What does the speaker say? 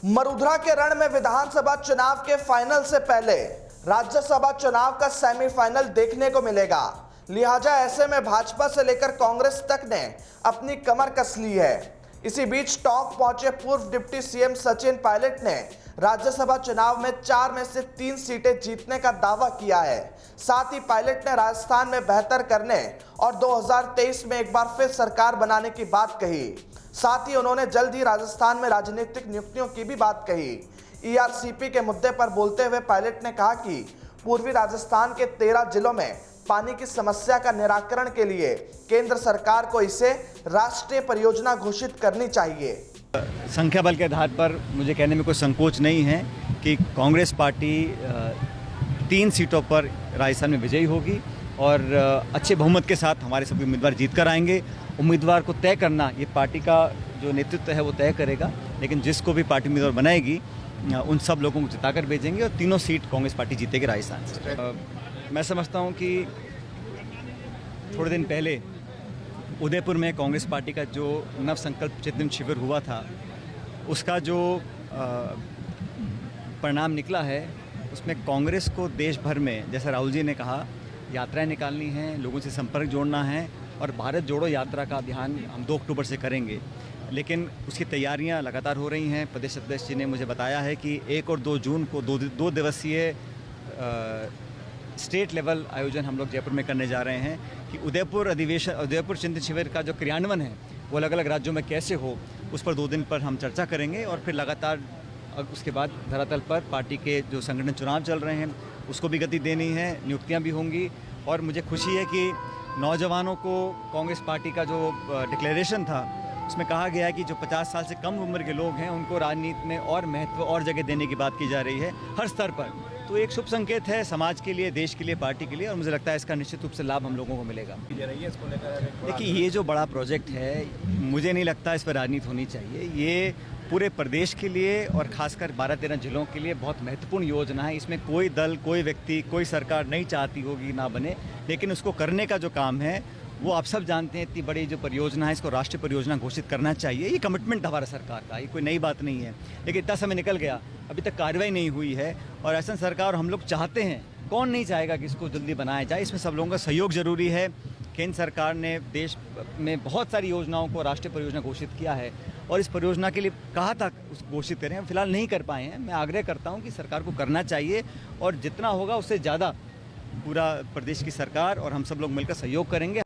मरूधरा के रण में विधानसभा चुनाव के फाइनल से पहले राज्यसभा चुनाव का सेमीफाइनल देखने को मिलेगा। लिहाजा ऐसे में भाजपा से लेकर कांग्रेस तक ने अपनी कमर कस ली है। इसी बीच टोंक पहुंचे पूर्व डिप्टी सीएम सचिन पायलट ने राज्यसभा चुनाव में 4 में से 3 सीटें जीतने का दावा किया है। साथ ही पायलट ने राजस्थान में बेहतर करने और 2023 में एक बार फिर सरकार बनाने की बात कही। साथ ही उन्होंने जल्द ही राजस्थान में राजनीतिक नियुक्तियों की भी बात कही। ईआरसीपी के मुद्दे पर बोलते हुए पायलट ने कहा कि पूर्वी राजस्थान के 13 जिलों में पानी की समस्या का निराकरण के लिए केंद्र सरकार को इसे राष्ट्रीय परियोजना घोषित करनी चाहिए। संख्या बल के आधार पर मुझे कहने में कोई संकोच नहीं है कि कांग्रेस पार्टी 3 सीटों पर राजस्थान में विजयी होगी और अच्छे बहुमत के साथ हमारे सभी उम्मीदवार जीत कर आएंगे। उम्मीदवार को तय करना ये पार्टी का जो नेतृत्व है वो तय करेगा, लेकिन जिसको भी पार्टी उम्मीदवार बनाएगी उन सब लोगों को जिताकर भेजेंगे और तीनों सीट कांग्रेस पार्टी जीतेगी राजस्थान से। मैं समझता हूँ कि थोड़े दिन पहले उदयपुर में कांग्रेस पार्टी का जो नव संकल्प चिंतन शिविर हुआ था, उसका जो परिणाम निकला है उसमें कांग्रेस को देश भर में, जैसा राहुल जी ने कहा, यात्राएं निकालनी हैं, लोगों से संपर्क जोड़ना है और भारत जोड़ो यात्रा का अभियान हम 2 अक्टूबर से करेंगे। लेकिन उसकी तैयारियां लगातार हो रही हैं। प्रदेश अध्यक्ष जी ने मुझे बताया है कि 1 और 2 जून को 2 दिवसीय स्टेट लेवल आयोजन हम लोग जयपुर में करने जा रहे हैं कि उदयपुर चिंतन शिविर का जो क्रियान्वयन है वो अलग अलग राज्यों में कैसे हो, उस पर 2 दिन पर हम चर्चा करेंगे और फिर लगातार उसके बाद धरातल पर पार्टी के जो संगठन चुनाव चल रहे हैं उसको भी गति देनी है, नियुक्तियां भी होंगी। और मुझे खुशी है कि नौजवानों को कांग्रेस पार्टी का जो डिक्लेरेशन था उसमें कहा गया है कि जो 50 साल से कम उम्र के लोग हैं उनको राजनीति में और महत्व और जगह देने की बात की जा रही है हर स्तर पर। तो एक शुभ संकेत है समाज के लिए, देश के लिए, पार्टी के लिए, और मुझे लगता है इसका निश्चित रूप से लाभ हम लोगों को मिलेगा। देखिए, ये जो बड़ा प्रोजेक्ट है, मुझे नहीं लगता इस पर राजनीति होनी चाहिए। ये पूरे प्रदेश के लिए और खासकर 12-13 जिलों के लिए बहुत महत्वपूर्ण योजना है। इसमें कोई दल, कोई व्यक्ति, कोई सरकार नहीं चाहती होगी ना बने, लेकिन उसको करने का जो काम है वो आप सब जानते हैं। इतनी बड़ी जो परियोजना है इसको राष्ट्रीय परियोजना घोषित करना चाहिए। ये कमिटमेंट हमारा सरकार का, ये कोई नई बात नहीं है। लेकिन इतना समय निकल गया, अभी तक कार्रवाई नहीं हुई है और ऐसा सरकार हम लोग चाहते हैं, कौन नहीं चाहेगा कि इसको जल्दी बनाया जाए। इसमें सब लोगों का सहयोग जरूरी है। केंद्र सरकार ने देश में बहुत सारी योजनाओं को राष्ट्रीय परियोजना घोषित किया है और इस परियोजना के लिए कहा था उसको घोषित करें, हम फिलहाल नहीं कर पाए हैं। मैं आग्रह करता हूं कि सरकार को करना चाहिए और जितना होगा उससे ज़्यादा पूरा प्रदेश की सरकार और हम सब लोग मिलकर सहयोग करेंगे।